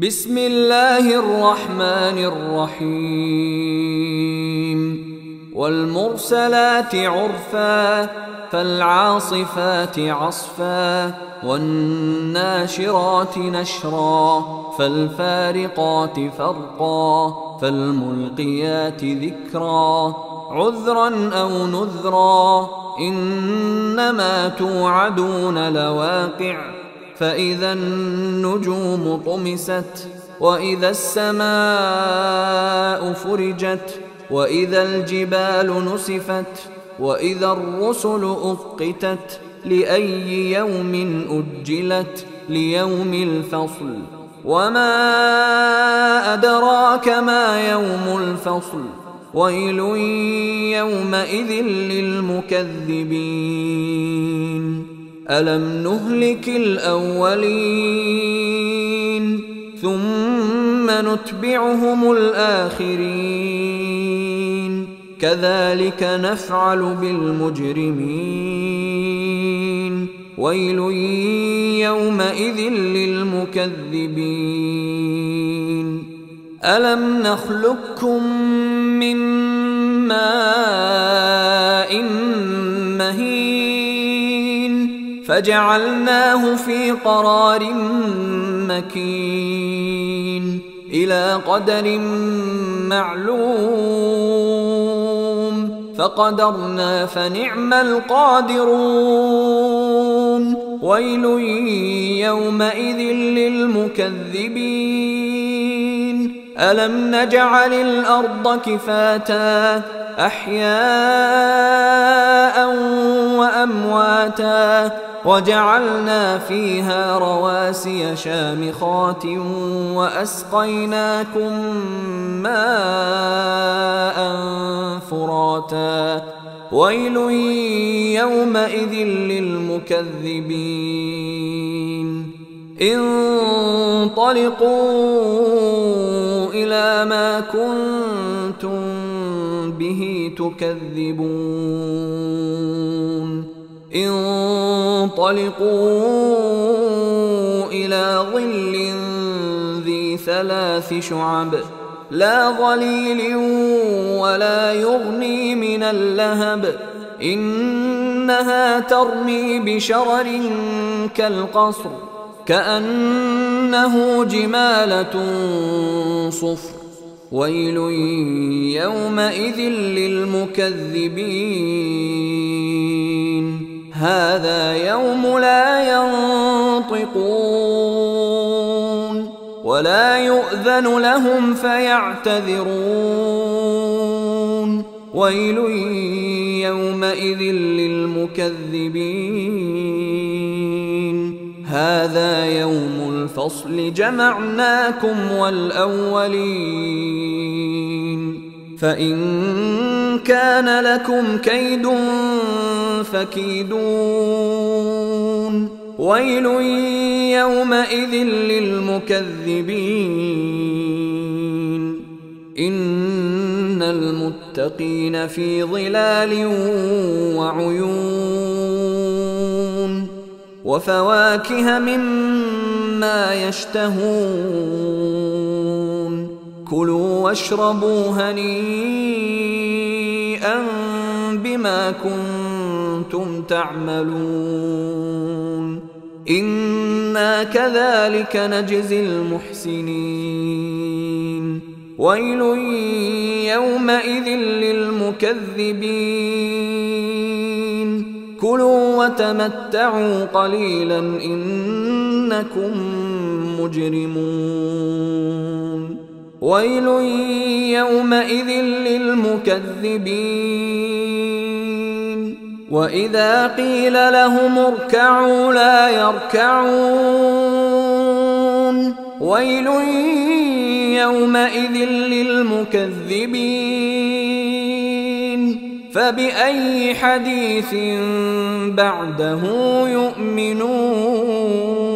بسم الله الرحمن الرحيم والمرسلات عرفا فالعاصفات عصفا والناشرات نشرا فالفارقات فرقا فالملقيات ذكرا عذرا أو نذرا إنما توعدون لواقع فإذا النجوم طمست وإذا السماء فرجت وإذا الجبال نسفت وإذا الرسل أقتت لأي يوم أجلت ليوم الفصل وما أدراك ما يوم الفصل ويل يومئذ للمكذبين ألم نهلك الأولين ثم نتبعهم الآخرين كذلك نفعل بالمجرمين ويل يومئذ للمكذبين ألم نخلقكم من ماء مهين فجعلناه في قرار مكين إلى قدر معلوم فقدرنا فنعم القادرون ويل يومئذ للمكذبين ألم نجعل الأرض كفاتا أحياء وأمواتا وجعلنا فيها رواسي شامخات وأسقيناكم ماء فراتا ويل يومئذ للمكذبين انطلقوا إلى ما كنتم به تكذبون انطلقوا إلى ظل ذي 3 شعب لا ظليل ولا يغني من اللهب إنها ترمي بشرر كالقصر كأنه جمالة صفر ويل يومئذ للمكذبين هذا يوم لا ينطقون ولا يؤذن لهم فيعتذرون ويل يومئذ للمكذبين هذا يوم الفصل جمعناكم والأولين فإن كان لكم كيد فكيدون ويل يومئذ للمكذبين إن المتقين في ظلال وعيون وفواكه مما يشتهون كلوا واشربوا هنيئا بما كنتم تعملون إنا كذلك نجزي المحسنين ويل يومئذ للمكذبين كلوا وتمتعوا قليلا إنكم مجرمون ويل يومئذ للمكذبين وإذا قيل لهم اركعوا لا يركعون ويل يومئذ للمكذبين فبأي حديث بعده يؤمنون